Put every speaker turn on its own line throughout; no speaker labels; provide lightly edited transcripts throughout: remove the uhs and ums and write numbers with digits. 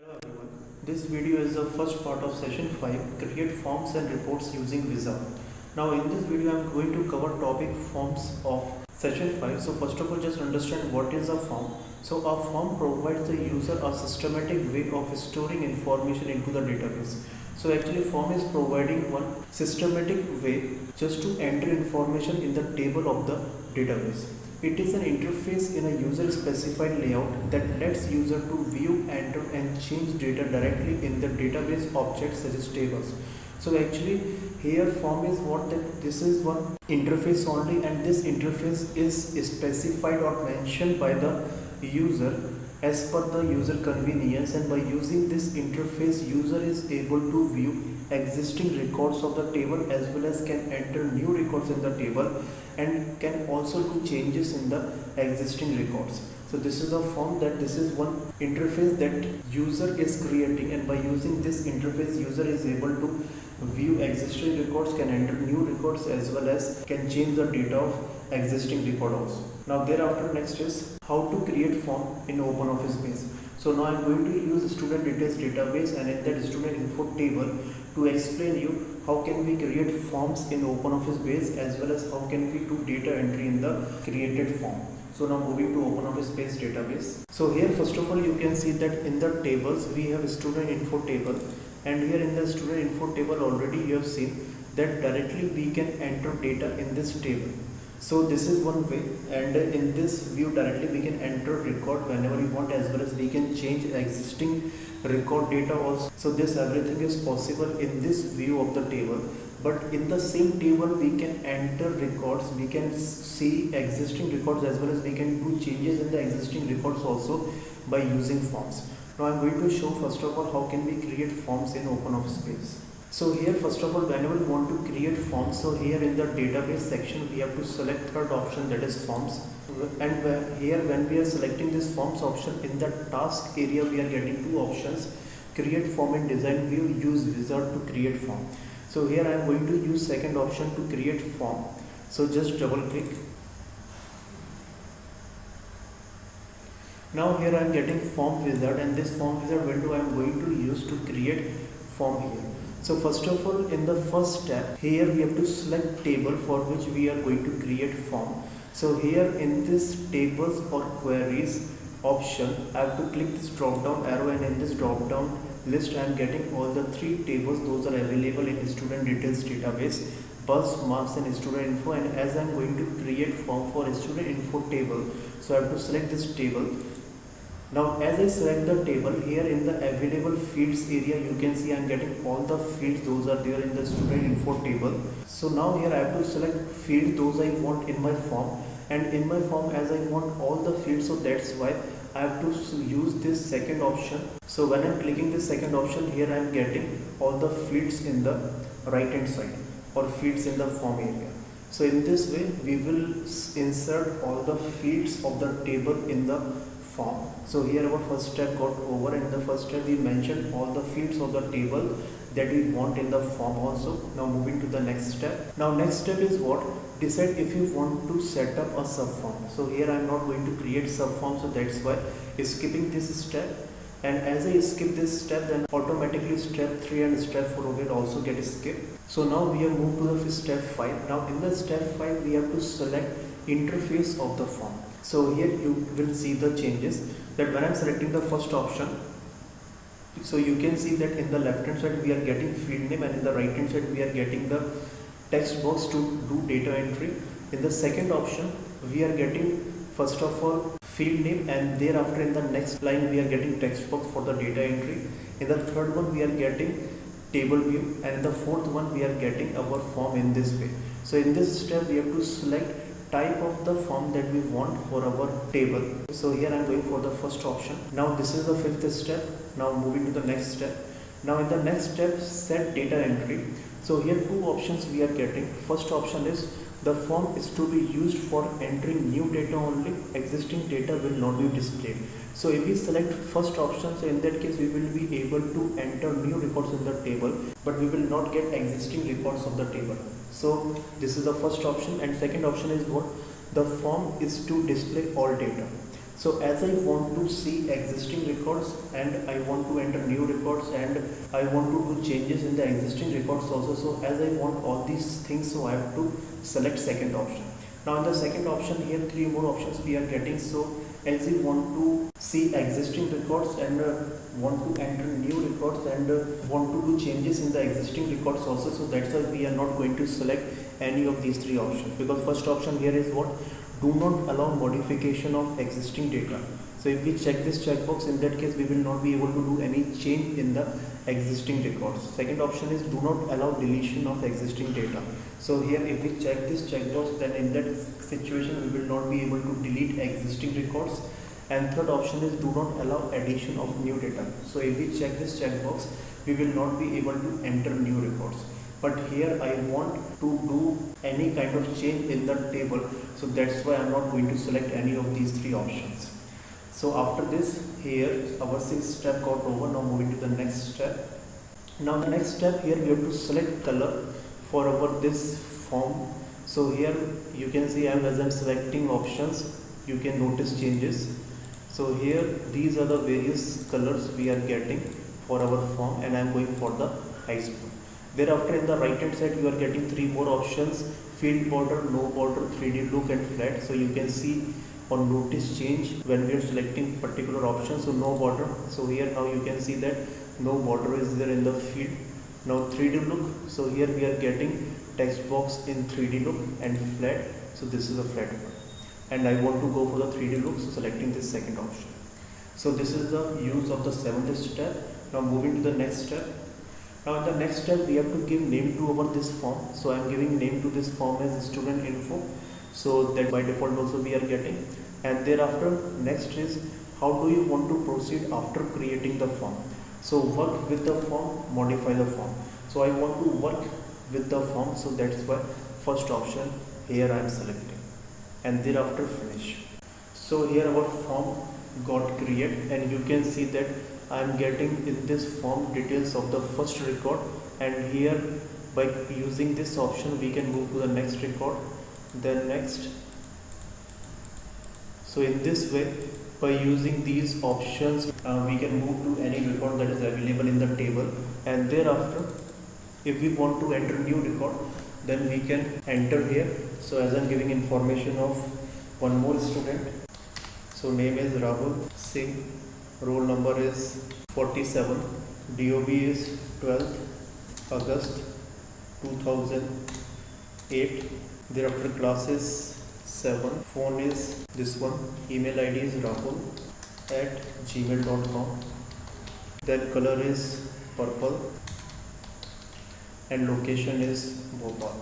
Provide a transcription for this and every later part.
Hello everyone. This video is the first part of session 5, create forms and reports using Visa. Now in this video I am going to cover topic forms of session 5. So first of all, just understand what is a form. So a form provides the user a systematic way of storing information into the database. So actually form is providing one systematic way just to enter information in the table of the database. It is an interface in a user specified layout that lets user to view, enter and change data directly in the database objects such as tables. So actually here form is what that this is one interface only, and this interface is specified or mentioned by the user as per the user convenience, and by using this interface user is able to view existing records of the table as well as can enter new records in the table and can also do changes in the existing records. So this is a form, that this is one interface that user is creating, and by using this interface user is able to view existing records, can enter new records as well as can change the data of existing record also. Now thereafter next is how to create form in OpenOffice base. So now I am going to use student details database and in that student info table to explain you how can we create forms in OpenOffice base as well as how can we do data entry in the created form. So now moving to OpenOffice base database. So here first of all you can see that in the tables we have student info table, and here in the student info table already you have seen that directly we can enter data in this table. So this is one way, and in this view directly we can enter record whenever we want as well as we can change existing record data also. So this everything is possible in this view of the table, but in the same table we can enter records, we can see existing records as well as we can do changes in the existing records also by using forms. Now I am going to show first of all how can we create forms in OpenOffice base. So here first of all whenever we want to create forms, so here in the database section we have to select third option, that is forms, and here when we are selecting this forms option, in the task area we are getting two options, create form in design view, use wizard to create form. So here I am going to use second option to create form. So just double click. Now here I am getting form wizard, and this form wizard window I am going to use to create form here. So first of all, in the first step here we have to select table for which we are going to create form. So here in this tables or queries option I have to click this drop down arrow, and in this drop down list I am getting all the three tables. Those are available in student details database, bus, marks and student info. And as I am going to create form for student info table, so I have to select this table. Now as I select the table, here in the available fields area you can see I am getting all the fields, those are there in the student info table. So now here I have to select field those I want in my form, and in my form as I want all the fields, so that's why I have to use this second option. So when I am clicking this second option, here I am getting all the fields in the right hand side or fields in the form area. So in this way we will insert all the fields of the table in the form. So here our first step got over, and in the first step we mentioned all the fields of the table that we want in the form also. Now moving to the next step. Now next step is what? Decide if you want to set up a subform. So here I am not going to create subform, so that's why skipping this step. And as I skip this step, then automatically step 3 and step 4 will also get skipped. So now we have moved to the step 5. Now in the step 5 we have to select interface of the form. So here you will see the changes, that when I am selecting the first option, so you can see that in the left hand side we are getting field name, and in the right hand side we are getting the text box to do data entry. In the second option we are getting first of all field name, and thereafter in the next line we are getting text box for the data entry. In the third one we are getting table view, and in the fourth one we are getting our form in this way. So in this step we have to select type of the form that we want for our table. So here I am going for the first option. Now this is the fifth step. Now moving to the next step. Now in the next step, set data entry. So here two options we are getting. First option is the form is to be used for entering new data only, existing data will not be displayed. So if we select first option, so in that case we will be able to enter new records in the table, but we will not get existing records of the table. So this is the first option, and second option is what? The form is to display all data. So as I want to see existing records and I want to enter new records and I want to do changes in the existing records also. So as I want all these things, so I have to select second option. Now in the second option here, 3 more options we are getting. So as we want to see existing records and want to enter new records and want to do changes in the existing records also, so that's why we are not going to select any of these 3 options, because first option here is what? Do not allow modification of existing data. So if we check this checkbox, in that case we will not be able to do any change in the existing records. Second option is do not allow deletion of existing data. So here if we check this checkbox, then in that situation we will not be able to delete existing records. And third option is do not allow addition of new data. So if we check this checkbox, we will not be able to enter new records. But here I want to do any kind of change in the table, so that's why I'm not going to select any of these 3 options. So after this, here our 6th step got over. Now moving to the next step. Now the next step, here we have to select color for our this form. So here you can see as I'm selecting options, you can notice changes. So here these are the various colors we are getting for our form, and I'm going for the ice blue. Thereafter in the right hand side you are getting 3 more options: field border, no border, 3D look and flat. So you can see or notice change when we are selecting particular option. So no border, so here now you can see that no border is there in the field. Now 3D look, so here we are getting text box in 3D look and flat. So this is a flat one, and I want to go for the 3D look, so selecting this second option. So this is the use of the 7th step. Now moving to the next step. Now in the next step we have to give name to our this form. So I am giving name to this form as student info, so that by default also we are getting. And thereafter next is how do you want to proceed after creating the form. So work with the form, modify the form. So I want to work with the form, so that's why first option here I am selecting, and thereafter finish. So here our form got created, and you can see that I am getting in this form details of the first record, and here by using this option we can move to the next record, then next. So in this way, by using these options we can move to any record that is available in the table, and thereafter if we want to enter new record, then we can enter here. So as I am giving information of one more student, so name is Rahul Singh, roll number is 47, DOB is 12th August 2008, thereafter class is 7, phone is this one, email ID is rahul@gmail.com, then color is purple, and location is Bhopal.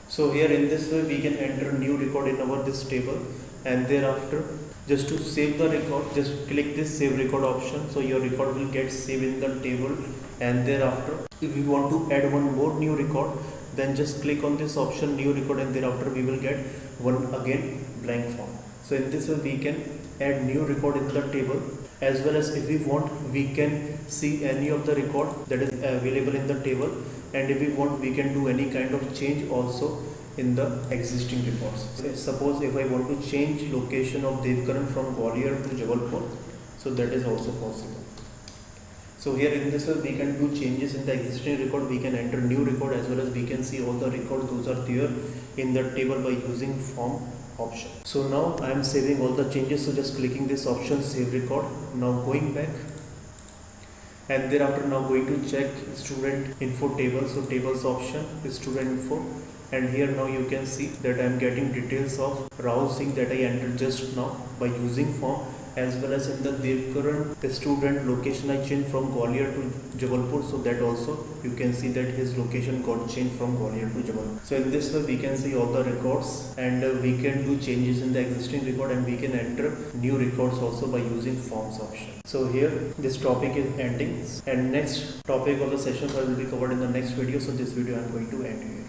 So here in this way we can enter new record in our this table, and thereafter just to save the record, just click this save record option, so your record will get saved in the table. And thereafter if we want to add one more new record, then just click on this option new record, and thereafter we will get one again blank form. So in this way we can add new record in the table, as well as if we want we can see any of the record that is available in the table, and if we want we can do any kind of change also in the existing records. Suppose if I want to change location of Devkaran from Gwalior to Jabalpur, so that is also possible. So here in this way we can do changes in the existing record, we can enter new record, as well as we can see all the records those are there in the table by using form option. So now I am saving all the changes, so just clicking this option save record. Now going back, and thereafter now going to check student info table. So tables option is student info, and here now you can see that I am getting details of Rahul Singh that I entered just now by using form, as well as in the Devkaran the student location I changed from Gwalior to Jabalpur, so that also you can see that his location got changed from Gwalior to Jabalpur. So in this way we can see all the records, and we can do changes in the existing record, and we can enter new records also by using forms option. So here this topic is ending, and next topic of the session will be covered in the next video. So this video I am going to end here.